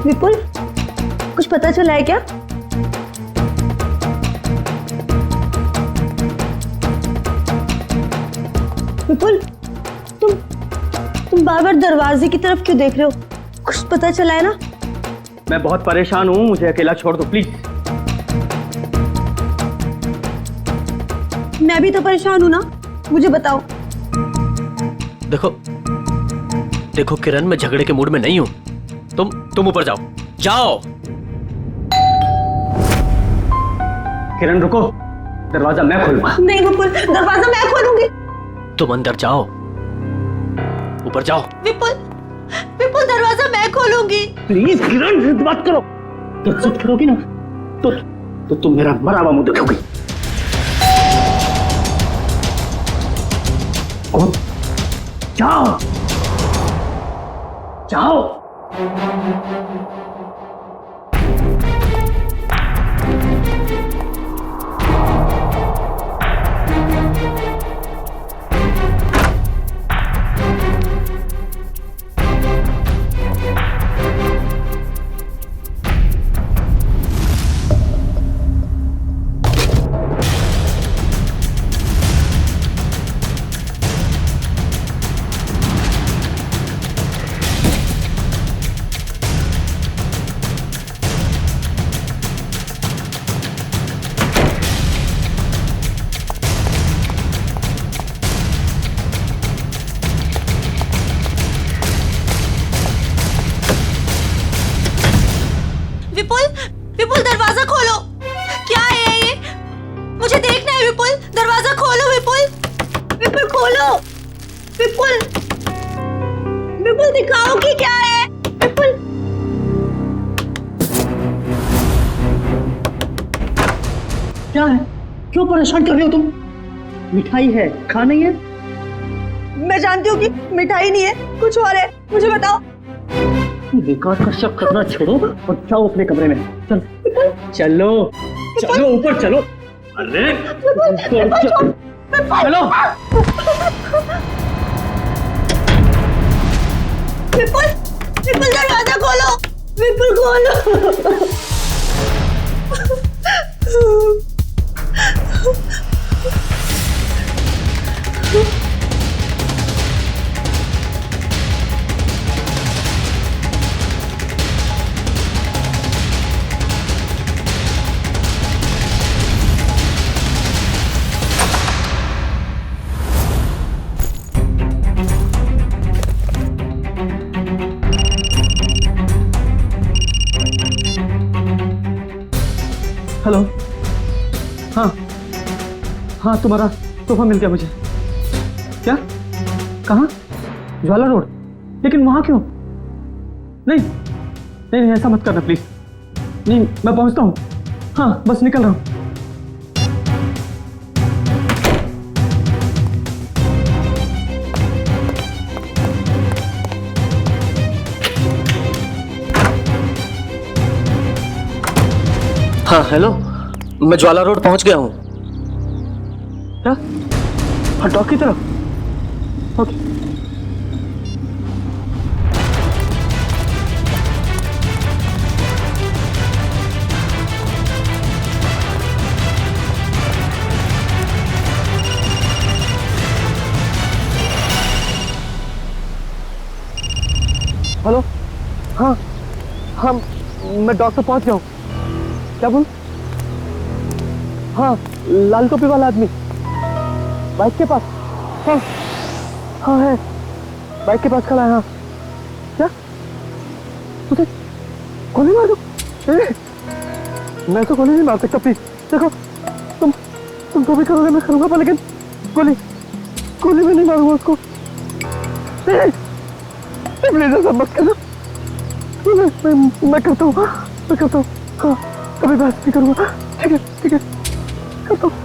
विपुल, कुछ पता चला है क्या? विपुल, तुम बार बार दरवाजे की तरफ क्यों देख रहे हो? कुछ पता चला है ना? मैं बहुत परेशान हूँ, मुझे अकेला छोड़ दो प्लीज। मैं भी तो परेशान हूँ ना, मुझे बताओ। देखो किरण, मैं झगड़े के मूड में नहीं हूँ। तुम ऊपर जाओ। किरण रुको, दरवाजा मैं खोलूंगा। नहीं विपुल, दरवाजा मैं खोलूंगी। तुम अंदर जाओ, ऊपर जाओ। विपुल, दरवाजा मैं खोलूंगी। प्लीज किरण, जिद बात करो। तो जिद करोगी ना तो तुम मेरा मरा हुआ मुंह देखोगी। जाओ जाओ। विपुल, दरवाजा खोलो। क्या है ये? मुझे देखना है। विपुल, दरवाजा खोलो। विपुल खोलो। विपुल दिखाओ कि क्या है। विपुल, क्या है? क्यों परेशान कर रहे हो तुम? मिठाई है, खा नहीं है? मैं जानती हूँ कि मिठाई नहीं है, कुछ और है। मुझे बताओ। बेकार का शक करना छोड़ो और जाओ अपने कमरे में। चलो ऊपर चलो। अरे चलो। विपुल दरवाजा खोलो। विपुल खोलो। हेलो। हाँ तुम्हारा तोहफा मिल गया मुझे। क्या? कहाँ? ज्वाला रोड। लेकिन वहां क्यों? नहीं ऐसा मत करना प्लीज। नहीं, मैं पहुंचता हूँ। हाँ बस निकल रहा हूँ। हाँ हेलो, मैं ज्वाला रोड पहुंच गया हूँ। क्या? हाँ डॉक की तरफ। ओके। हेलो। हाँ मैं डॉक पे पहुंच गया हूँ। क्या बोल? हाँ लाल टोपी वाला आदमी बाइक के पास। हाँ है, बाइक के पास खड़ा है। हाँ क्या? उसे गोली मार दो? मैं तो गोली नहीं मार सकता प्लीज। देखो तुम तो भी करोगे, मैं करूंगा पर लेकिन गोली में नहीं मारूंगा उसको। प्लीज ऐसा मत करना। मैं करता हूँ। हाँ कभी बहस नहीं करूंगा। ठीक है करता हूँ।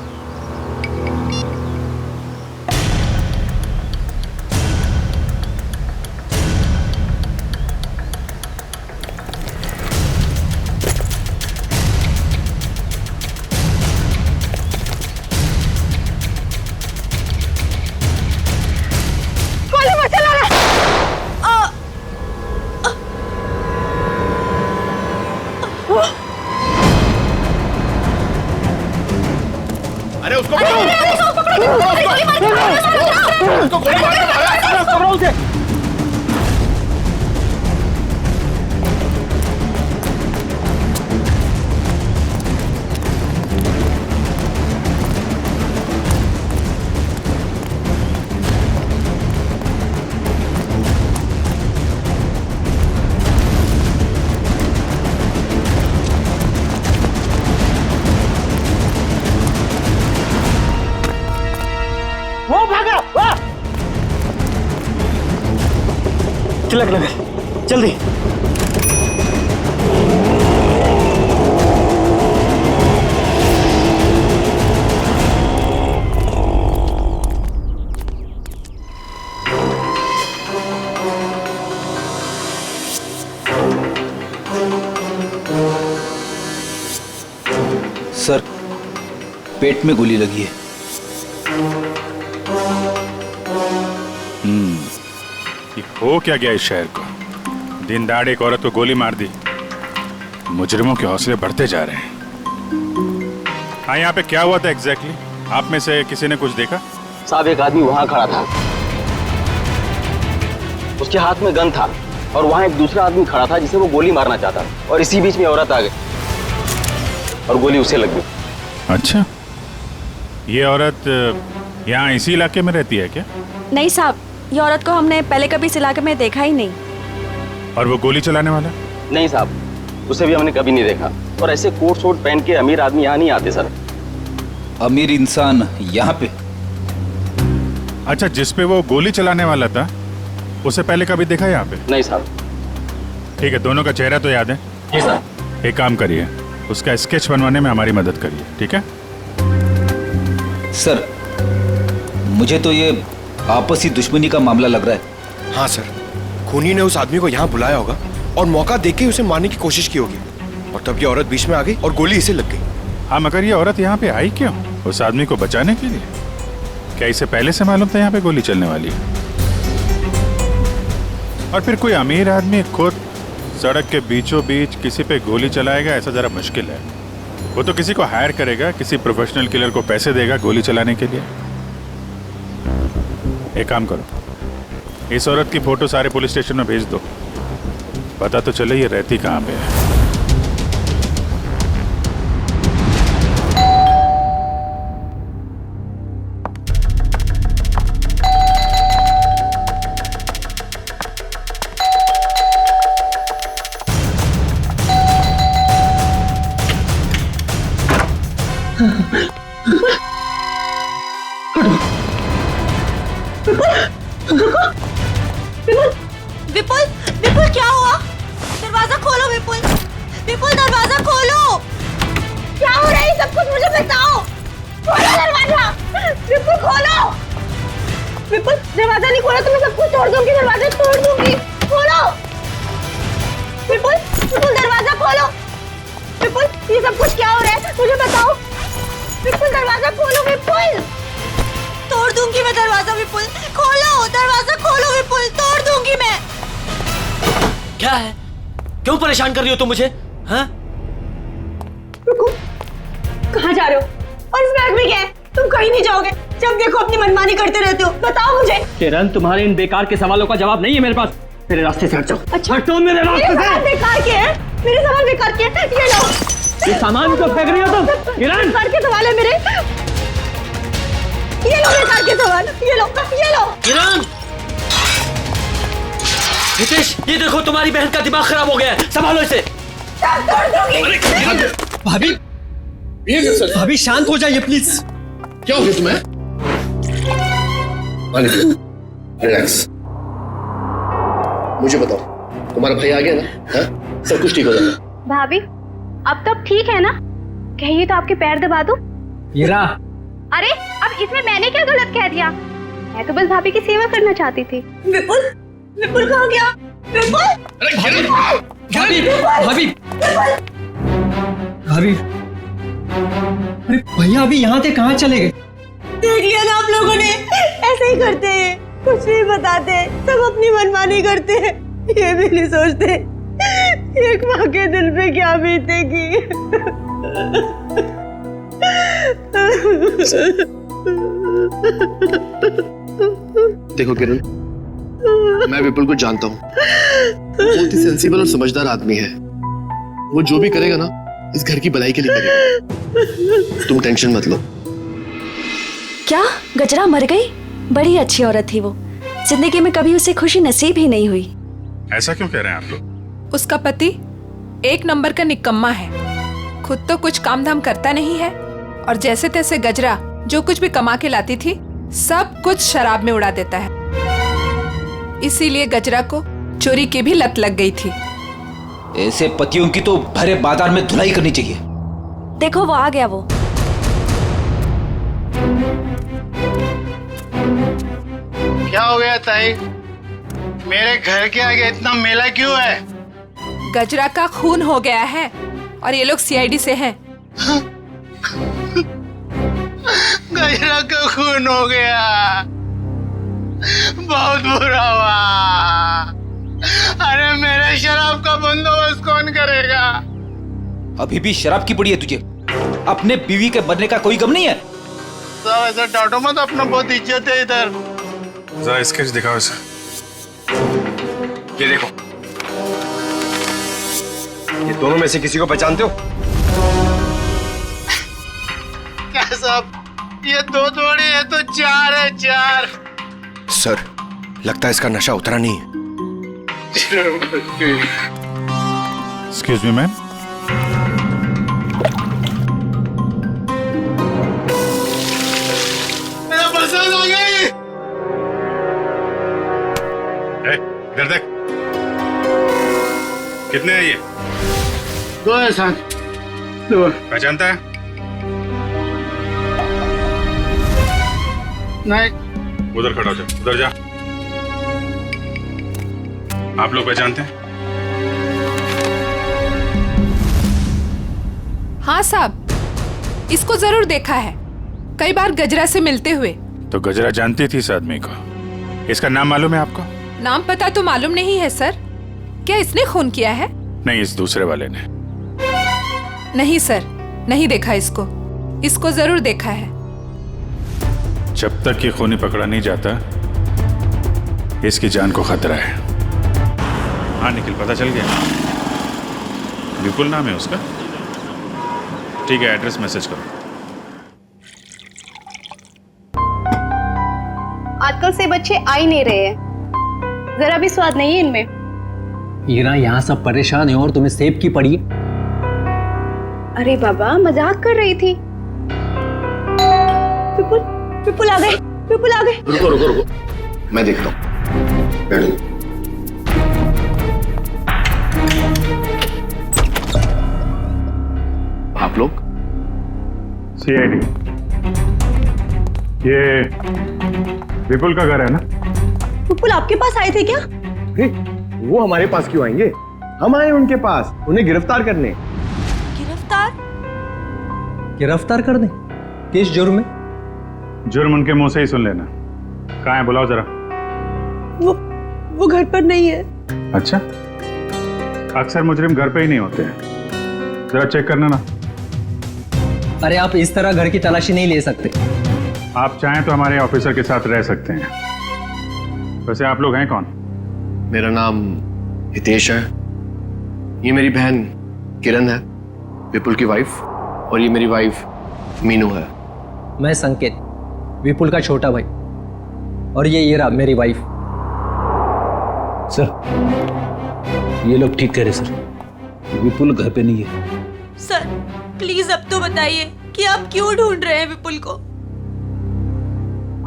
अरे उसको गोली मार के मारा। पकड़ो उसे। वो भागा, वाह! तिलक लगा, जल्दी। सर, पेट में गोली लगी है। ये हो क्या गया इस शहर को? दिन दहाड़े एक औरत को गोली मार दी। मुजरिमों के हौसले बढ़ते जा रहे हैं। हाँ, यहाँ पे क्या हुआ था एग्जैक्टली? आप में से किसी ने कुछ देखा? साहब, एक आदमी वहां खड़ा था, उसके हाथ में गन था और वहां एक दूसरा आदमी खड़ा था जिसे वो गोली मारना चाहता और इसी बीच में औरत आ गई और गोली उसे लग गई। अच्छा, ये औरत यहाँ इसी इलाके में रहती है क्या? नहीं साहब, ये औरत को हमने पहले कभी इस इलाके में देखा ही नहीं। और वो गोली चलाने वाला? नहीं साहब, उसे भी हमने कभी नहीं देखा। और ऐसे कोट शोट पहन के अमीर आदमी यहाँ नहीं आते सर। अमीर इंसान यहाँ पे? अच्छा, जिस पे वो गोली चलाने वाला था उसे पहले कभी देखा यहाँ पे? नहीं साहब। ठीक है, दोनों का चेहरा तो याद है? जी साहब। एक काम करिए, उसका स्केच बनवाने में हमारी मदद करिए, ठीक है? सर, मुझे तो ये आपसी दुश्मनी का मामला लग रहा है। हाँ सर, खूनी ने उस आदमी को यहाँ बुलाया होगा और मौका देके उसे मारने की कोशिश की होगी और तब ये औरत बीच में आ गई और गोली इसे लग गई। हाँ, मगर ये औरत यहाँ पे आई क्यों? उस आदमी को बचाने के लिए? क्या इसे पहले से मालूम था यहाँ पे गोली चलने वाली है? और फिर कोई अमीर आदमी खुद सड़क के बीचों बीच किसी पे गोली चलाएगा, ऐसा जरा मुश्किल है। वो तो किसी को हायर करेगा, किसी प्रोफेशनल किलर को पैसे देगा गोली चलाने के लिए। एक काम करो, इस औरत की फोटो सारे पुलिस स्टेशन में भेज दो, पता तो चले ये रहती कहाँ पे है। विपुल, विपुल क्या हुआ? दरवाजा खोलो विपुल, विपुल दरवाजा खोलो। क्या हो रहा है सब कुछ मुझे बताओ। खोलो दरवाजा, विपुल खोलो। विपुल, दरवाजा नहीं खोला तो मैं सब कुछ तोड़ दूंगी, दरवाजा तोड़ दूंगी। खोलो विपुल, विपुल दरवाजा खोलो। विपुल, ये सब कुछ क्या हो रहा है मुझे बताओ। विपुल दरवाजा खोलो, विपुल। तोड़ दूंगी मैं दरवाजा विपुल, खोलो दरवाजा खोलो विपुल, तोड़ दूंगी मैं। क्या है? क्यों परेशान कर रही हो तुम मुझे? हाँ? रुको, कहाँ जा रहे हो? और इस बैग में क्या है? तुम कहीं नहीं जाओगे, जब देखो अपनी मनमानी करते रहते हो। बताओ मुझे। किरण, तुम्हारे इन बेकार के सवालों का जवाब नहीं है मेरे पास। मेरे रास्ते से हट जाओ। अच्छा, हटो मेरे रास्ते से। सवाल बेकार के हैं, मेरे सवाल बेकार के हैं। ये लो, ये सामान को फेंक रही हो तुम? किरण, बेकार के सवाल है मेरे। ये लो बेकार के सवाल, ये लो, ये लो। किरण! हितेश, ये देखो तुम्हारी बहन का दिमाग खराब हो गया है, संभालो इसे। सब तोड़ दूंगी। भाभी, भाभी शांत हो जाइए प्लीज। क्या हो गया तुम्हें? रिलैक्स। मुझे बताओ, तुम्हारा भाई आ गया ना? हाँ? सब कुछ ठीक हो जाएगा। भाभी, अब तो ठीक है ना? कहिए तो आपके पैर दबा दूं? हीरा, अरे अब इसमें मैंने क्या गलत कह दिया? मैं तो बस भाभी की सेवा करना चाहती थी। विपुल, विपुल कहाँ गया? विपुल, भाभी, भाभी, भाभी, अरे भैया अभी यहाँ से कहाँ चले गए? देख लिया ना आप लोगों ने, ऐसे ही करते हैं, कुछ नहीं बताते, सब अपनी मनमानी करते हैं, ये भी नहीं सोचते एक माँ के दिल पे क्या बीतेगी। देखो किरण, मैं विपुल को जानता हूँ, बहुत ही सेंसिबल और समझदार आदमी है। वो जो भी करेगा ना, इस घर की भलाई के लिए करेगा। तुम टेंशन मत लो। क्या गजरा मर गई? बड़ी अच्छी औरत थी वो, जिंदगी में कभी उसे खुशी नसीब ही नहीं हुई। ऐसा क्यों कह रहे हैं आप लोग? उसका पति एक नंबर का निकम्मा है, खुद तो कुछ काम धाम करता नहीं है, और जैसे तैसे गजरा जो कुछ भी कमा के लाती थी सब कुछ शराब में उड़ा देता है। इसीलिए गजरा को चोरी की भी लत लग गई थी। ऐसे पतियों की तो भरे बाजार में धुलाई करनी चाहिए। देखो वो आ गया। वो क्या हो गया ताई? मेरे घर के आगे इतना मेला क्यों है? गजरा का खून हो गया है और ये लोग सीआईडी से हैं। गजरा का खून हो गया, बहुत बुरा हुआ। अरे मेरे शराब का बंदोबस्त कौन करेगा? अभी भी शराब की पड़ी है तुझे? अपने बीवी के बनने का कोई गम नहीं है? सब ऐसा डांटो मत, अपना बहुत इज्जत है इधर। जरा स्केच दिखाओ इसे। ये देखो, ये दोनों में से किसी को पहचानते हो? क्या सब? ये दो थोड़ी है तो चार है, चार। सर, लगता है इसका नशा उतरा नहीं है। एक्सक्यूज मी मैम, मेरा पसंद आ गई। इधर देख, कितने हैं ये? दो है साथ, दो। पहचानता है? नहीं। उधर खड़ा हो जा, उधर जा। आप लोग पहचानते हैं? हाँ साहब, इसको जरूर देखा है, कई बार गजरा से मिलते हुए। तो गजरा जानती थी इस आदमी को? इसका नाम मालूम है आपको? नाम पता तो मालूम नहीं है सर। क्या इसने खून किया है? नहीं, इस दूसरे वाले ने। नहीं सर, नहीं देखा इसको। इसको जरूर देखा है। जब तक ये खूनी पकड़ा नहीं जाता, इसकी जान को खतरा है। हाँ निखिल, पता चल गया? विपुल नाम है उसका? ठीक है, एड्रेस मैसेज करो। आजकल से बच्चे आ ही नहीं रहे हैं, जरा भी स्वाद नहीं है इनमें। हीरा, यहाँ सब परेशान है और तुम्हें सेब की पड़ी है। अरे बाबा, मजाक कर रही थी। विपुल आ गए, विपुल आ गए। रुको रुको रुको, मैं देखता हूँ। बैठो। आप लोग? सीआईडी। ये विपुल का घर है ना? विपुल आपके पास आए थे क्या? वो हमारे पास क्यों आएंगे? हम आए उनके पास, उन्हें गिरफ्तार करने। गिरफ्तार? गिरफ्तार कर दे? किस जुर्म में? जुर्म उनके मुंह से ही सुन लेना। कहाँ है, बुलाओ जरा। वो घर पर नहीं है। अच्छा, अक्सर मुजरिम घर पे ही नहीं होते हैं, जरा चेक करना ना। अरे आप इस तरह घर की तलाशी नहीं ले सकते। आप चाहें तो हमारे ऑफिसर के साथ रह सकते हैं। वैसे आप लोग हैं कौन? मेरा नाम हितेश है, ये मेरी बहन किरण है, विपुल की वाइफ, और ये मेरी वाइफ मीनू है। मैं संकेत, विपुल का छोटा भाई, और ये हीरा मेरी वाइफ। सर, ये लोग ठीक कह रहे सर, विपुल घर पे नहीं है। सर प्लीज अब तो बताइए कि आप क्यों ढूंढ रहे हैं विपुल को?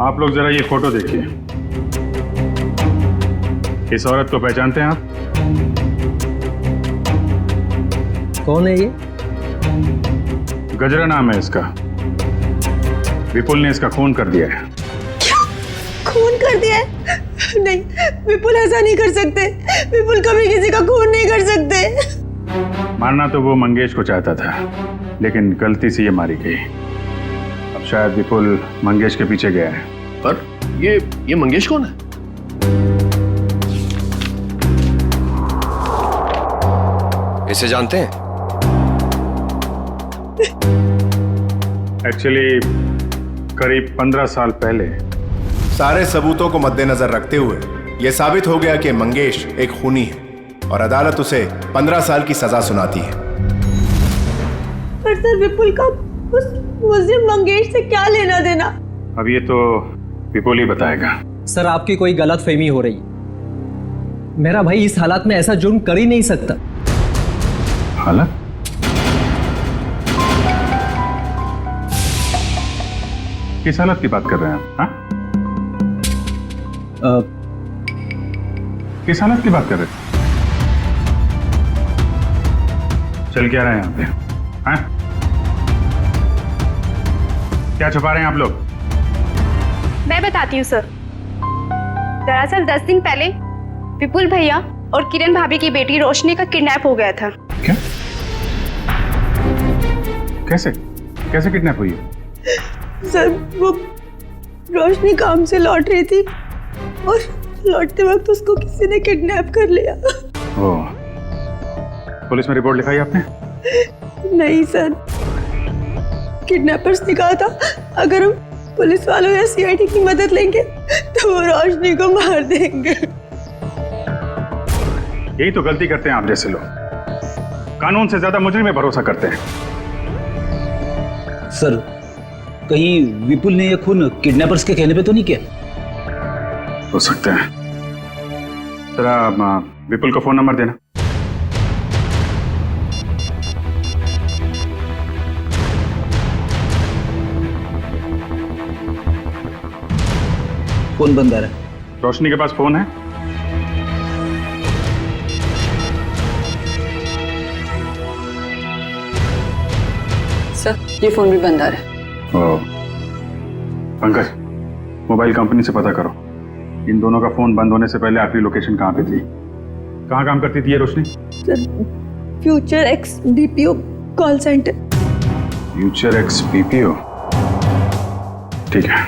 आप लोग जरा ये फोटो देखिए। इस औरत को पहचानते हैं आप? कौन है ये? गजरा नाम है इसका। विपुल ने इसका खून कर दिया है। क्या? खून कर दिया है? नहीं, विपुल ऐसा नहीं कर सकते। विपुल कभी किसी का खून नहीं कर सकते। मारना तो वो मंगेश को चाहता था, लेकिन गलती से ये मारी गई। अब शायद विपुल मंगेश के पीछे गया है। पर ये मंगेश कौन है? इसे जानते हैं? एक्चुअली करीब 15 साल पहले सारे सबूतों को मद्देनजर रखते हुए यह साबित हो गया कि मंगेश एक खूनी है और अदालत उसे 15 साल की सजा सुनाती है। पर सर विपुल का उस मुस्लिम मंगेश से क्या लेना देना? अब ये तो विपुल ही बताएगा। सर आपकी कोई गलत फहमी हो रही। मेरा भाई इस हालात में ऐसा जुर्म कर ही नहीं सकता। हालत? किस हालत की बात कर रहे हैं आप? हाँ? किस हालत की बात कर रहे हैं? चल क्या रहे हैं यहाँ पे? हाँ? क्या छुपा रहे हैं आप लोग? मैं बताती हूँ सर। दरअसल 10 दिन पहले विपुल भैया और किरण भाभी की बेटी रोशनी का किडनैप हो गया था। क्या? कैसे? कैसे किडनैप हुई है? सर वो रोशनी काम से लौट रही थी और लौटते वक्त उसको किसी ने किडनैप कर लिया। ओह, पुलिस में रिपोर्ट लिखाई आपने? नहीं सर, किडनैपर्स ने कहा था अगर हम पुलिस वालों या सीआईडी की मदद लेंगे तो वो रोशनी को मार देंगे। यही तो गलती करते हैं आप जैसे लोग, कानून से ज्यादा मुजरिम में भरोसा करते हैं। सर कहीं विपुल ने यह खून किडनैपर्स के कहने पे तो नहीं किया? हो सकता है। जरा विपुल का फोन नंबर देना। फोन बंद आ रहा है। रोशनी के पास फोन है? सर ये फोन भी बंद आ रहा है। पंकज, मोबाइल कंपनी से पता करो इन दोनों का फोन बंद होने से पहले आखिरी लोकेशन कहाँ पे थी। कहाँ काम करती थी ये Roshni? Sir future X BPO call centre. Future X BPO, ठीक है।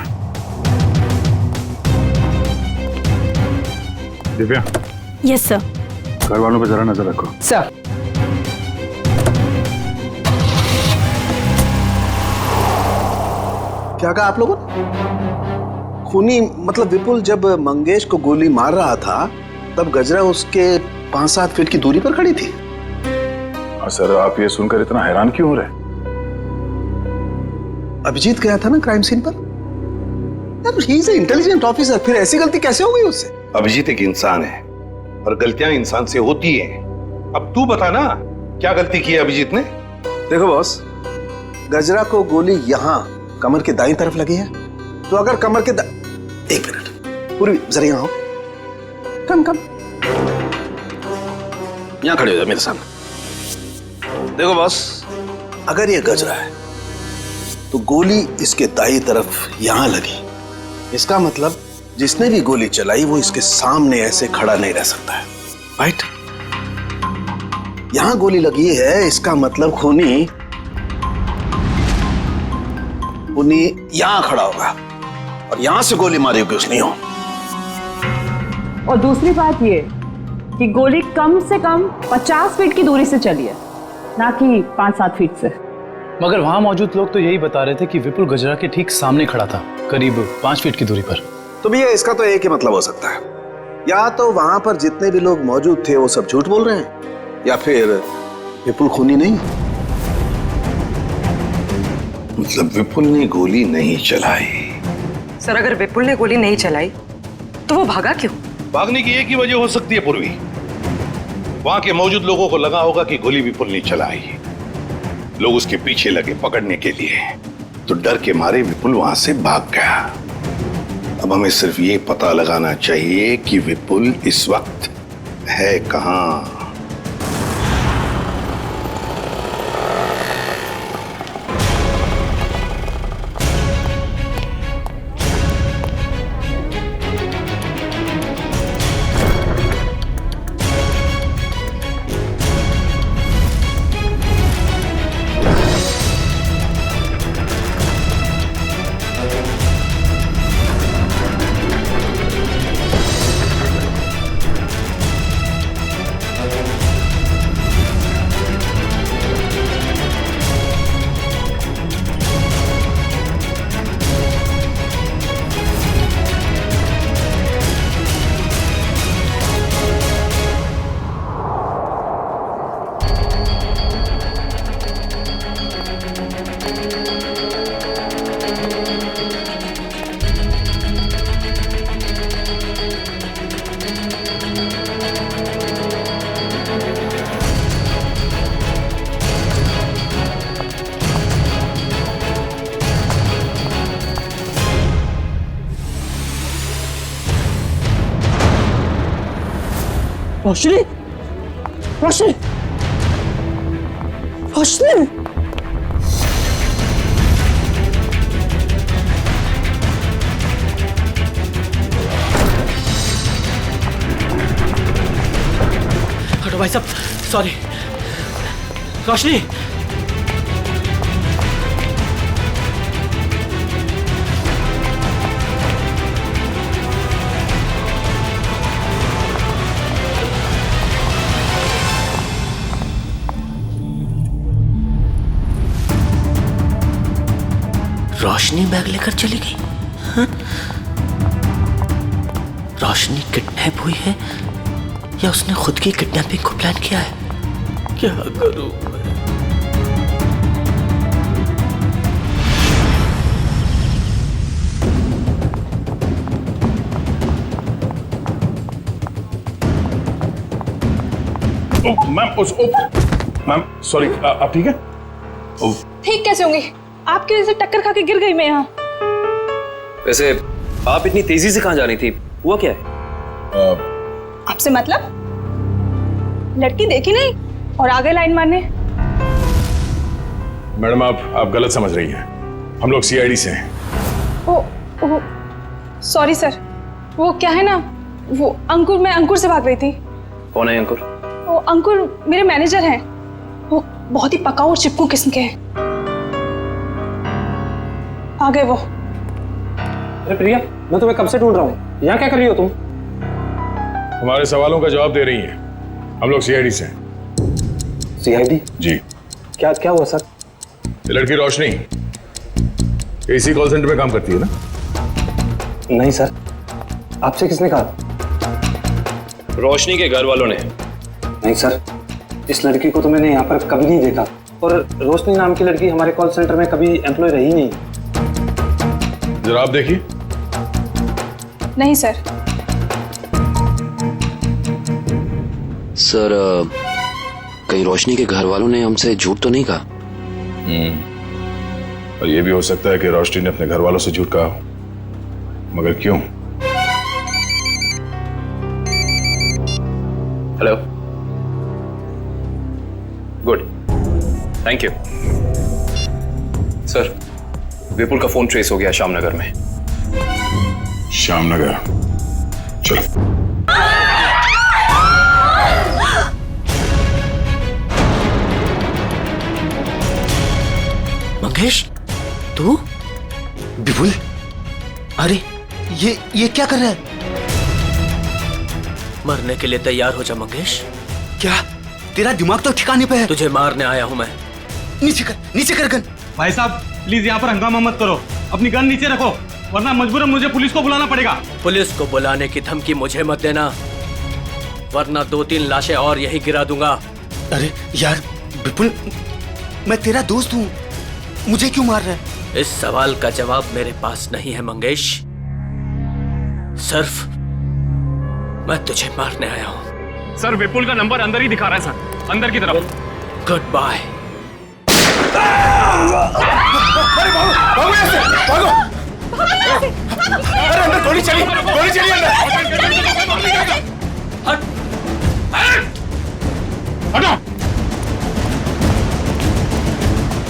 दिव्या। Yes sir. घर वालों पे जरा नजर रखो। सर क्या कहा आप लोगों ने? खूनी मतलब विपुल जब मंगेश को गोली मार रहा था तब गजरा उसके 5-7 फीट की दूरी पर खड़ी थी। सर आप ये सुनकर इतना हैरान क्यों हो रहे? अभिजीत गया था ना क्राइम सीन पर। ही इज इंटेलिजेंट ऑफिसर, फिर ऐसी गलती कैसे हो गई उससे? अभिजीत एक इंसान है और गलतियां इंसान से होती हैं। अब तू बता ना क्या गलती की है अभिजीत ने? देखो बॉस, गजरा को गोली यहाँ कमर के दाईं तरफ लगी है, तो अगर कमर के एक मिनट पूरी जरा यहाँ आओ। कम यहाँ खड़े हो जाओ मेरे सामने। देखो बॉस, अगर ये गजरा है तो गोली इसके दाईं तरफ यहां लगी, इसका मतलब जिसने भी गोली चलाई वो इसके सामने ऐसे खड़ा नहीं रह सकता है, राइट? यहां गोली लगी है, इसका मतलब खूनी यहां खड़ा होगा और यहां से गोली मारी होगी उसने। और दूसरी बात ये कि गोली कम से कम 50 फीट की दूरी से चली है, ना कि 5-7 फीट से। मगर वहां मौजूद लोग तो यही बता रहे थे कि विपुल गजरा के ठीक सामने खड़ा था, करीब 5 फीट की दूरी पर। तो भैया इसका तो एक ही मतलब हो सकता है, या तो वहां पर जितने भी लोग मौजूद थे वो सब झूठ बोल रहे हैं, या फिर विपुल खूनी नहीं। मतलब विपुल ने गोली नहीं चलाई? सर अगर विपुल ने गोली नहीं चलाई तो वो भागा क्यों? भागने की एक ही वजह हो सकती है पूर्वी, वहां के मौजूद लोगों को लगा होगा कि गोली विपुल ने चलाई, लोग उसके पीछे लगे पकड़ने के लिए, तो डर के मारे विपुल वहां से भाग गया। अब हमें सिर्फ ये पता लगाना चाहिए कि विपुल इस वक्त है कहां। रोशनी, रोशनी, रोशनी। हटो भाई साहब, सॉरी। रोशनी, रोशनी बैग लेकर चली गई। हाँ? रोशनी किडनैप हुई है या उसने खुद की किडनैपिंग को प्लान किया है? क्या करूं मैं? मैम सॉरी, आप ठीक है? ठीक कैसे होंगी? आपकी वजह से टक्कर खा के गिर गई मैं यहाँ। वैसे आप इतनी तेजी से कहाँ जा रही थी? हुआ क्या है? आपसे मतलब? लड़की देखी नहीं और आगे लाइन मारने। मैडम आप गलत समझ रही हैं। हम लोग सीआईडी से हैं। ओ सॉरी सर, वो क्या है ना, वो अंकुर, मैं अंकुर से भाग रही थी। कौन है अंकुर? वो अंकुर मेरे मैनेजर हैं। वो बहुत ही पकाऊ और चिपकू किस्म के हैं। आ गए वो। अरे प्रिया, मैं तुम्हें कब से ढूंढ रहा हूँ, यहाँ क्या कर रही हो तुम? हमारे सवालों का जवाब दे रही हैं। हम लोग सीआईडी से हैं। सीआईडी? जी। क्या क्या हुआ सर? ये लड़की रोशनी एसी कॉल सेंटर में काम करती है ना? नहीं सर, आपसे किसने कहा? रोशनी के घर वालों ने। नहीं सर, इस लड़की को तो मैंने यहाँ पर कभी नहीं देखा, और रोशनी नाम की लड़की हमारे कॉल सेंटर में कभी एम्प्लॉय रही नहीं। जरा आप देखिए। नहीं सर। सर, कहीं रोशनी के घर वालों ने हमसे झूठ तो नहीं कहा? और ये भी हो सकता है कि रोशनी ने अपने घर वालों से झूठ कहा हो, मगर क्यों? Hello, good, thank you. Sir, Vipul का फोन ट्रेस हो गया श्यामनगर में। श्यामनगर? चलो। मंगेश, तू? विपुल, अरे ये क्या कर रहा है? मरने के लिए तैयार हो जा मंगेश। क्या तेरा दिमाग तो ठिकाने पे है? तुझे मारने आया हूं मैं। नीचे कर गन। भाई साहब प्लीज यहाँ पर हंगामा मत करो, अपनी गन नीचे रखो, वरना मजबूरन मुझे पुलिस को बुलाना पड़ेगा। पुलिस को बुलाने की धमकी मुझे मत देना, वरना 2-3 लाशें और यही गिरा दूंगा। अरे यार विपुल, मैं तेरा दोस्त हूँ, मुझे क्यों मार रहा है? इस सवाल का जवाब मेरे पास नहीं है मंगेश। सिर्फ मैं तुझे मारने आया हूँ। सर, विपुल का नंबर अंदर ही दिखा रहा है सर, अंदर की तरफ। Goodbye. अरे अंदर गोली चली अंदर। हटो।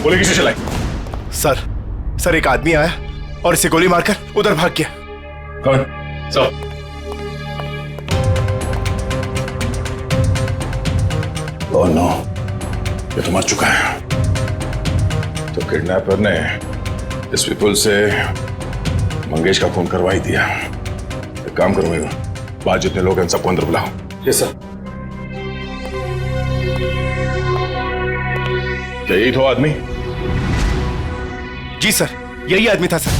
गोली किसे चलाई? सर एक आदमी आया और इसे गोली मारकर उधर भाग गया। कौन? सब। ओह नो, ये तो मर चुका है। तो किडनैपर ने इस विपुल से मंगेश का खून करवा ही दिया। एक काम करो मैं, बाहर जितने लोग हैं सबको अंदर बुलाओ। Yes sir. क्या यही तो आदमी? जी सर, यही आदमी था सर।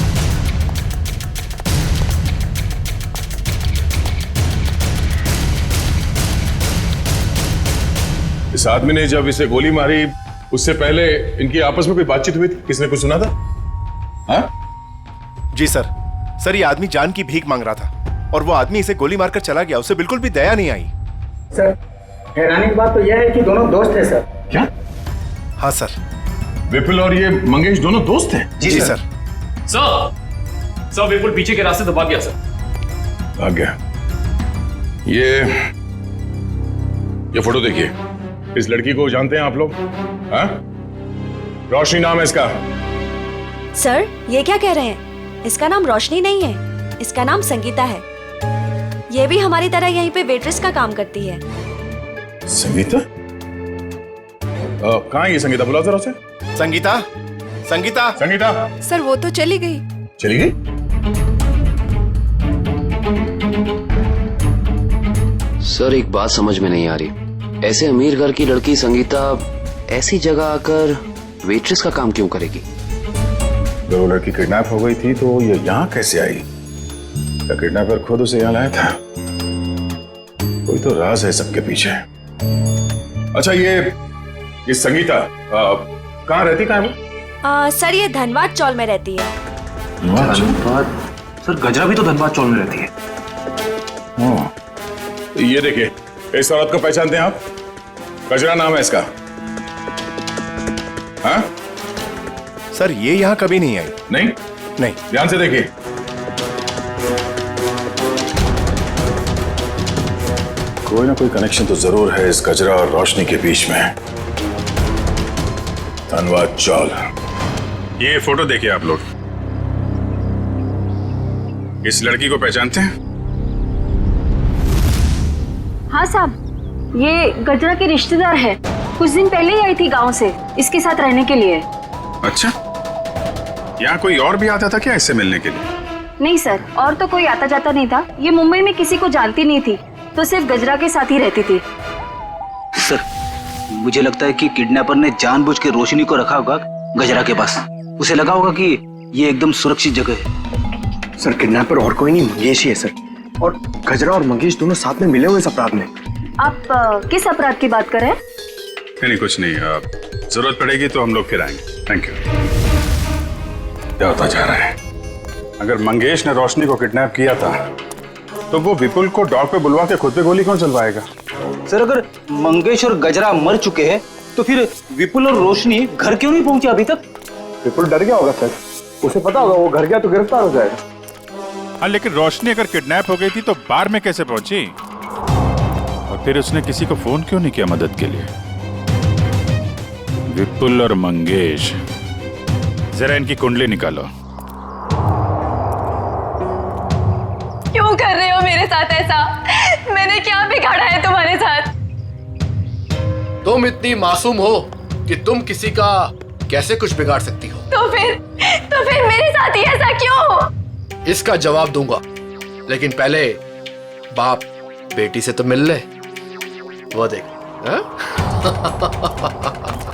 इस आदमी ने जब इसे गोली मारी, उससे पहले इनकी आपस में कोई बातचीत हुई थी? किसने कुछ सुना था? हाँ? जी सर, ये आदमी जान की भीख मांग रहा था और वो आदमी इसे गोली मारकर चला गया। उसे बिल्कुल भी दया नहीं आई। सर, हैरानी की बात तो यह है कि दोनों दोस्त हैं सर। क्या? हाँ सर। विपुल और ये मंगेश दोनों दोस्त हैं? जी सर। सर, विपुल पीछे के रास्ते से भाग गया सर। भाग गया? ये ये फोटो देखिए, इस लड़की को जानते हैं आप लोग? हाँ? रोशनी नाम है इसका। सर ये क्या कह रहे हैं? इसका नाम रोशनी नहीं है, इसका नाम संगीता है। ये भी हमारी तरह यहीं पे वेट्रेस का काम करती है। संगीता? कहाँ है ये संगीता? बुलाओ जरा उसे। संगीता, संगीता, संगीता। सर वो तो चली गई। चली गई? सर एक बात समझ में नहीं आ रही, ऐसे अमीर घर की लड़की संगीता ऐसी जगह आकर वेट्रेस का काम क्यों करेगी? जब वो लड़की किडनैप हो गई थी तो ये यहाँ कैसे आई? क्या किडनैपर खुद उसे यहाँ लाया था? कोई तो राज है सबके पीछे। अच्छा ये संगीता कहाँ रहती, कहाँ है वो? सर ये धनबाद चौल में रहती है। धनबाद? सर गजरा भी तो धनबाद चौल में रहती है। हाँ। ये देखिए, इस औरत को पहचानते हैं आप? गजरा नाम है इसका। हाँ? सर ये यहाँ कभी नहीं आई। नहीं? नहीं। ध्यान से देखिए। कोई ना कोई कनेक्शन तो जरूर है इस गजरा और रोशनी के बीच में। धनबाद चौल। ये फोटो देखिए आप लोग, इस लड़की को पहचानते हैं? हाँ साहब, ये गजरा की रिश्तेदार है। कुछ दिन पहले ही आई थी गांव से इसके साथ रहने के लिए। अच्छा, यहाँ कोई और भी आता था क्या इससे मिलने के लिए? नहीं सर, और तो कोई आता जाता नहीं था। ये मुंबई में किसी को जानती नहीं थी, तो सिर्फ गजरा के साथ ही रहती थी। सर मुझे लगता है कि किडनैपर ने जानबूझ के रोशनी को रखा होगा गजरा के पास। उसे लगा होगा कि ये एकदम सुरक्षित जगह है। सर किडनैपर और कोई नहीं, मंगेश ही है सर। और गजरा और मंगेश दोनों साथ में मिले हुए इस अपराध में। आप किस अपराध की बात कर रहे हैं? नहीं कुछ नहीं, जरूरत पड़ेगी तो हम लोग फिर आएंगे। Thank you. क्या होता जा रहा है? अगर मंगेश ने रोशनी को किडनैप किया था तो वो विपुल को डॉग पे बुलवा के खुद पे गोली कौन चलवाएगा? सर अगर मंगेश और गजरा मर चुके हैं तो फिर विपुल और रोशनी घर क्यों नहीं पहुंचे अभी तक? विपुल डर गया होगा सर, उसे पता होगा वो घर गया तो गिरफ्तार हो जाएगा। हाँ लेकिन रोशनी अगर किडनैप हो गई थी तो बार में कैसे पहुंची? और फिर उसने किसी को फोन क्यों नहीं किया मदद के लिए? विपुल और मंगेश, जरा इनकी कुंडली निकालो। क्यों कर रहे हो मेरे साथ ऐसा? मैंने क्या बिगाड़ा है तुम्हारे साथ? तुम इतनी मासूम हो कि तुम किसी का कैसे कुछ बिगाड़ सकती हो? तो फिर मेरे साथ ही ऐसा क्यों? इसका जवाब दूंगा, लेकिन पहले बाप बेटी से तो मिल ले। वो देख। हाँ?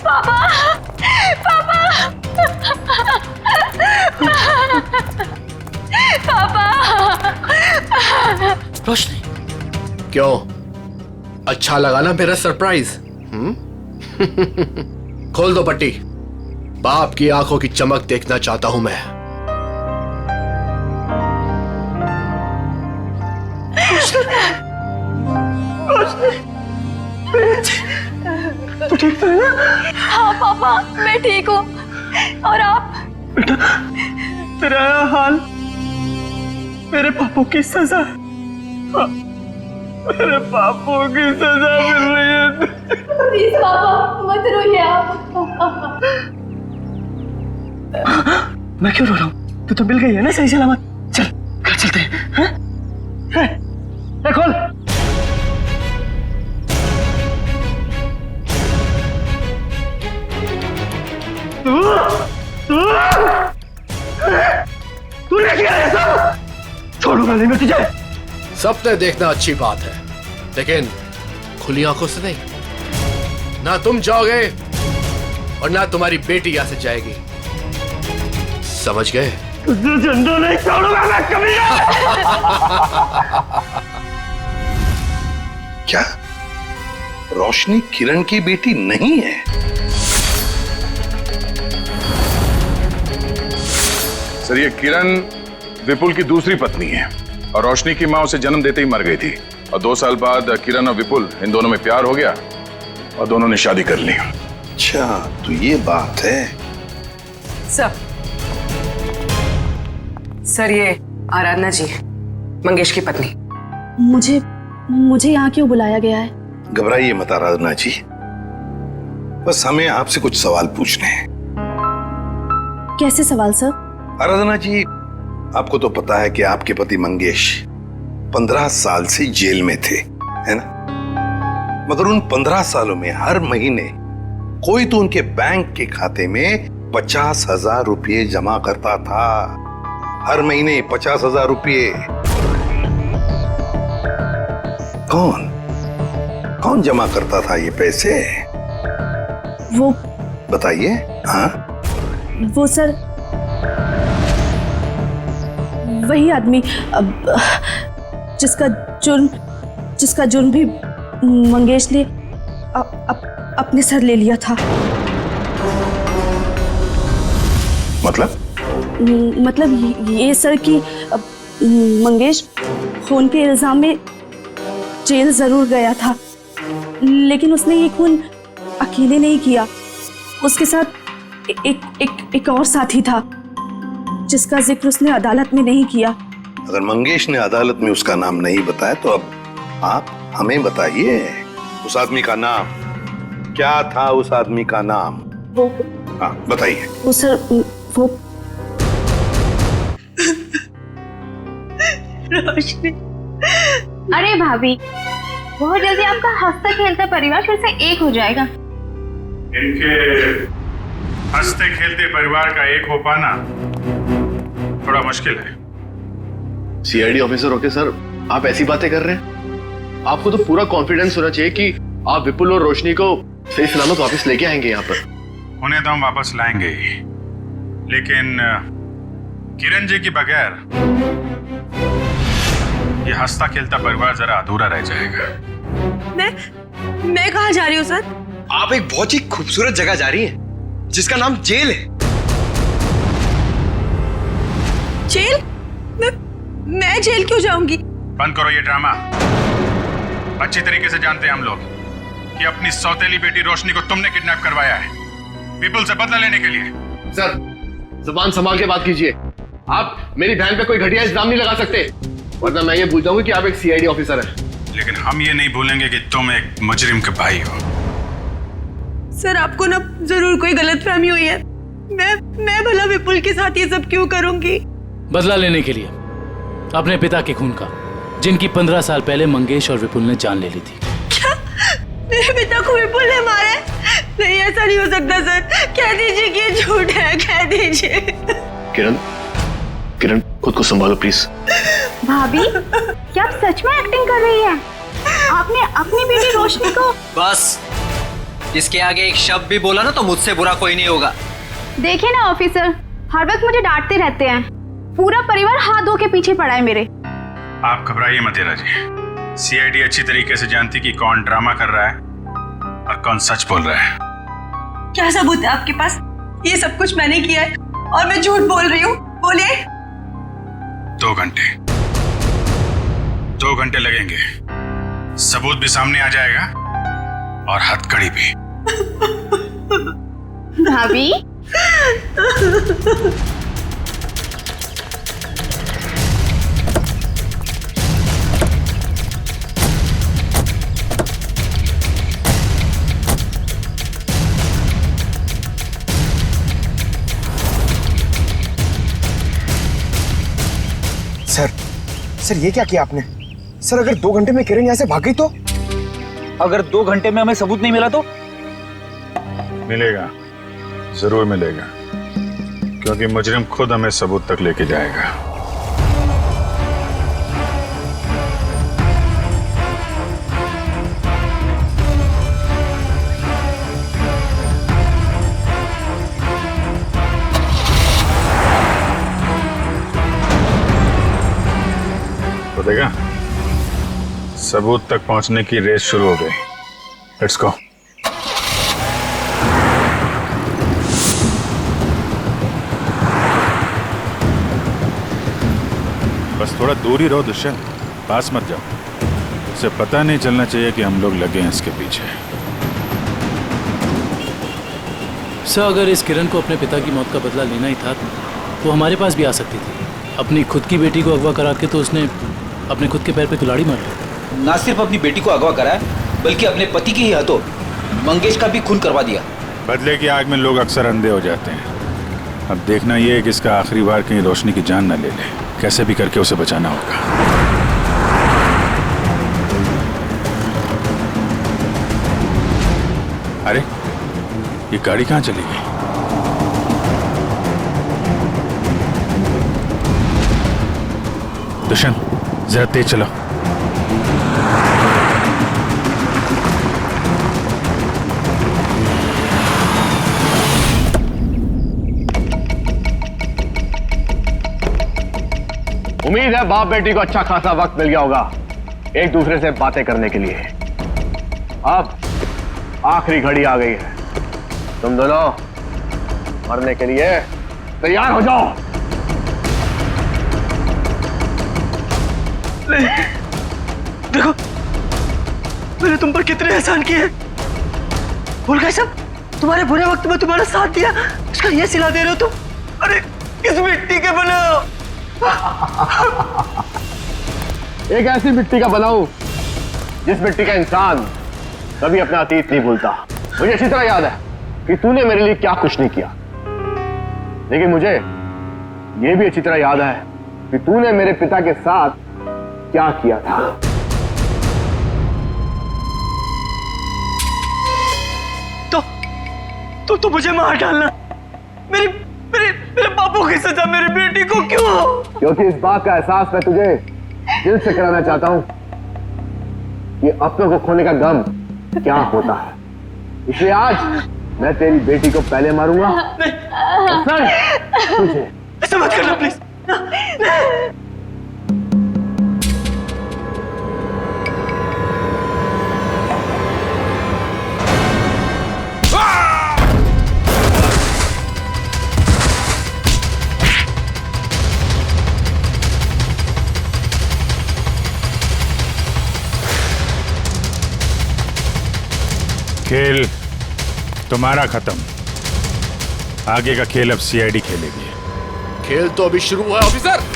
पापा, पापा, पापा। रोशनी, क्यों अच्छा लगा ना मेरा सरप्राइज? खोल दो पट्टी। बाप की आंखों की चमक देखना चाहता हूं मैं। तू ठीक तो है ना? हाँ पापा, मैं ठीक हूँ। और आप? बेटा, तेरा हाल मेरे पापों की सजा। मेरे पापों की सजा मिल रही है। प्लीज पापा मत रोइए आप। मैं क्यों रो रहा हूँ? तू तो मिल गई है ना सही सलामत। चल घर चलते हैं। खोल। तू लेके आया सब? छोड़ूंगा नहीं मैं तुझे। सपने देखना अच्छी बात है, लेकिन खुली आंखों से नहीं। ना तुम जाओगे और ना तुम्हारी बेटी यहां से जाएगी, समझ गए? तुझे जिंदा नहीं छोड़ूंगा मैं कभी। क्या रोशनी किरण की बेटी नहीं है? सर ये किरण विपुल की दूसरी पत्नी है और रोशनी की मां उसे जन्म देते ही मर गई थी। और 2 साल बाद किरण और विपुल इन दोनों में प्यार हो गया और दोनों ने शादी कर ली। अच्छा तो ये बात है। सर ये आराधना जी, मंगेश की पत्नी। मुझे यहाँ क्यों बुलाया गया है? घबराइए मत आराधना जी, बस हमें आपसे कुछ सवाल पूछने हैं। कैसे सवाल सर? आराधना जी, आपको तो पता है कि आपके पति मंगेश 15 साल से जेल में थे, है ना? मगर उन 15 सालों में हर महीने कोई तो उनके बैंक के खाते में 50,000 रुपये जमा करता था। हर महीने 50,000 रुपये। कौन जमा करता था ये पैसे? वो बताइए। हाँ, वो सर वही आदमी जिसका जुर्म भी मंगेश ने अपने सर ले लिया था। मतलब ये सर कि मंगेश खून के इल्जाम में जेल जरूर गया था, लेकिन उसने ये खून अकेले नहीं किया। उसके साथ एक और साथी था जिसका जिक्र उसने अदालत में नहीं किया। अगर मंगेश ने अदालत में उसका नाम नहीं बताया तो अब आप हमें बताइए उस आदमी का नाम क्या था? उस आदमी का नाम वो, हाँ बताइए। वो सर वो रोशनी। अरे भाभी, बहुत जल्दी आपका हंसता खेलता परिवार फिर से एक हो जाएगा। इनके हंसते खेलते परिवार का एक हो पाना थोड़ा मुश्किल है। सीआईडी ऑफिसर होके सर आप ऐसी बातें कर रहे हैं? आपको तो पूरा कॉन्फिडेंस होना चाहिए कि आप विपुल और रोशनी को सही सलामत वापस लेके आएंगे यहाँ पर। उन्हें तो हम वापस लाएंगे ही, लेकिन किरण जी के बगैर ये हंसता खेलता परिवार जरा अधूरा रह जाएगा। मैं कहाँ जा रही हूँ सर? आप एक बहुत ही खूबसूरत जगह जा रही हैं जिसका नाम जेल है। जेल? मैं जेल क्यों जाऊंगी? बंद करो ये ड्रामा। अच्छी तरीके से जानते हैं हम लोग कि अपनी सौतेली बेटी रोशनी को तुमने किडनैप करवाया है विपुल से बदला लेने के लिए। सर जुबान संभाल के बात कीजिए। आप मेरी बहन पे कोई घटिया इल्जाम नहीं लगा सकते, वरना मैं ये भूल जाऊंगा कि आप एक सीआईडी ऑफिसर हैं। लेकिन हम ये नहीं भूलेंगे कि तुम एक मुजरिम के भाई हो। सर आपको ना जरूर कोई गलतफहमी हुई है। मैं भला विपुल के साथ ये सब क्यों करूंगी? बदला लेने के लिए अपने पिता के खून का, जिनकी 15 साल पहले मंगेश और विपुल ने जान ले ली थी। क्या मेरे पिता को विपुल ने मारा है? नहीं, ऐसा नहीं हो सकता सर। कह दीजिए कि ये झूठ है, कह दीजिए। किरण खुद को संभालो प्लीज। भाभी, क्या आप सच में एक्टिंग कर रही हैं? आपने अपनी बेटी रोशनी को। बस इसके आगे एक शब्द भी बोला ना तो मुझसे बुरा कोई नहीं होगा। देखिए ना ऑफिसर, हर वक्त मुझे डांटते रहते हैं। पूरा परिवार हाथ धो के पीछे पड़ा है मेरे। आप घबराइए मत हीरा जी। सीआईडी अच्छी तरीके से जानती कि कौन ड्रामा कर रहा है और कौन सच बोल रहा है। क्या सबूत है आपके पास? ये सब कुछ मैंने किया है और मैं झूठ बोल रही हूँ? बोलिए। 2 घंटे 2 घंटे लगेंगे। सबूत भी सामने आ जाएगा और हथकड़ी भी। भाभी सर ये क्या किया आपने? सर अगर 2 घंटे में किरण यहाँ से भाग गई तो? अगर 2 घंटे में हमें सबूत नहीं मिला तो? मिलेगा, जरूर मिलेगा, क्योंकि मुजरिम खुद हमें सबूत तक लेके जाएगा। तो देखा, सबूत तक पहुंचने की रेस शुरू हो गई। Let's go. बस थोड़ा दूर ही रहो दुष्यंत, पास मत जाओ। उसे पता नहीं चलना चाहिए कि हम लोग लगे हैं इसके पीछे। सर अगर इस किरण को अपने पिता की मौत का बदला लेना ही था तो हमारे पास भी आ सकती थी। अपनी खुद की बेटी को अगवा करा के तो उसने अपने खुद के पैर पे कुल्हाड़ी मार ली। ना सिर्फ अपनी बेटी को अगवा करा है बल्कि अपने पति की ही हाथों मंगेश का भी खून करवा दिया। बदले की आग में लोग अक्सर अंधे हो जाते हैं। अब देखना ये है कि इसका आखिरी बार कहीं रोशनी की जान न ले ले। कैसे भी करके उसे बचाना होगा। अरे ये गाड़ी कहाँ चली गई? दुष्यंत जरा तेज चलो। उम्मीद है बाप बेटी को अच्छा खासा वक्त मिल गया होगा एक दूसरे से बातें करने के लिए। अब आखिरी घड़ी आ गई है, तुम दोनों मरने के लिए तैयार हो जाओ। देखो मैंने तुम पर कितने एहसान किए। भूल गए सब? तुम्हारे बुरे वक्त में तुम्हारा साथ दिया, उसका ये सिला दे रहे हो तुम। अरे किस मिट्टी के बने हो? एक ऐसी मिट्टी का बनाऊं जिस मिट्टी का इंसान कभी अपना अतीत नहीं भूलता। मुझे अच्छी तरह याद है कि तूने मेरे लिए क्या कुछ नहीं किया, लेकिन मुझे यह भी अच्छी तरह याद है कि तूने मेरे पिता के साथ क्या किया था। तो मुझे मार डालना, मेरे मेरे मेरे पापों की सजा मेरी बेटी को क्यों? क्योंकि इस बात का एहसास मैं तुझे दिल से कराना चाहता हूं कि अपनों को खोने का गम क्या होता है। इसलिए आज मैं तेरी बेटी को पहले मारूंगा और फिर तुझे। ऐसा मत करना प्लीज। खेल तुम्हारा खत्म। आगे का खेल अब सीआईडी खेलेगी। खेल तो अभी शुरू हुआ है ऑफिसर।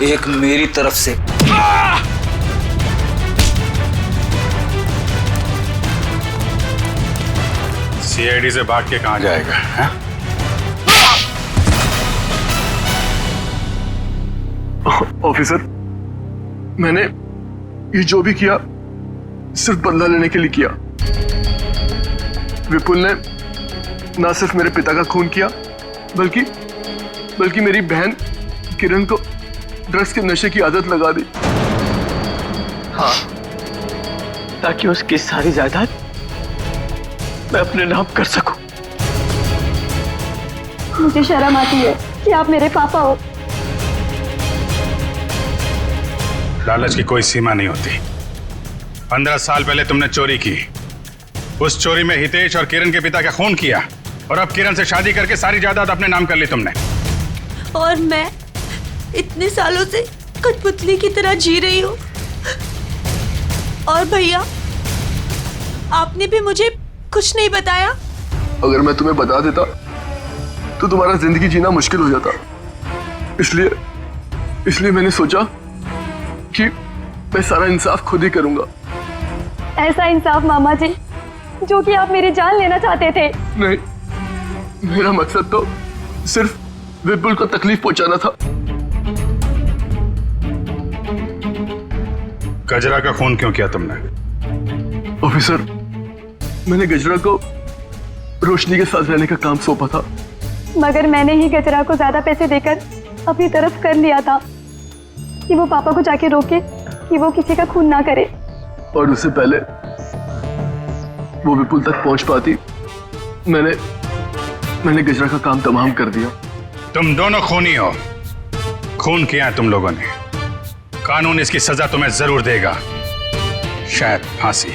एक मेरी तरफ से सीआईडी से भाग के कहां जाएगा है? ऑफिसर, मैंने ये जो भी किया सिर्फ बदला लेने के लिए किया। विपुल ने ना सिर्फ मेरे पिता का खून किया बल्कि मेरी बहन किरण को ड्रग्स के नशे की आदत लगा दी। हाँ, ताकि उसकी सारी जायदाद मैं अपने नाम कर सकूं। मुझे शर्म आती है कि आप मेरे पापा हो। लालच की कोई सीमा नहीं होती। 15 साल पहले तुमने चोरी की, उस चोरी में हितेश और किरण के पिता का खून किया, और अब किरण से शादी करके सारी जायदाद अपने नाम कर ली तुमने। और मैं इतने सालों से कठपुतली की तरह जी रही हूँ, और भैया, आपने भी मुझे कुछ नहीं बताया। अगर मैं तुम्हें बता देता तो तुम्हारा जिंदगी जीना मुश्किल हो जाता। इसलिए मैंने सोचा कि मैं सारा इंसाफ खुद ही करूंगा। ऐसा इंसाफ मामा जी जो कि आप मेरी जान लेना चाहते थे। नहीं, मेरा मकसद तो सिर्फ विपुल को तकलीफ पहुंचाना था। गजरा का खून क्यों किया तुमने? ऑफिसर, मैंने गजरा को रोशनी के साथ रहने का काम सौंपा था, मगर मैंने ही गजरा को ज्यादा पैसे देकर अपनी तरफ कर लिया था कि वो पापा को जाके रोके कि वो किसी का खून ना करे। और उससे पहले वो विपुल तक पहुंच पाती, मैंने गजरा का काम तमाम कर दिया। तुम दोनों खूनी हो, खून किया है तुम लोगों ने। कानून इसकी सजा तुम्हें जरूर देगा, शायद फांसी।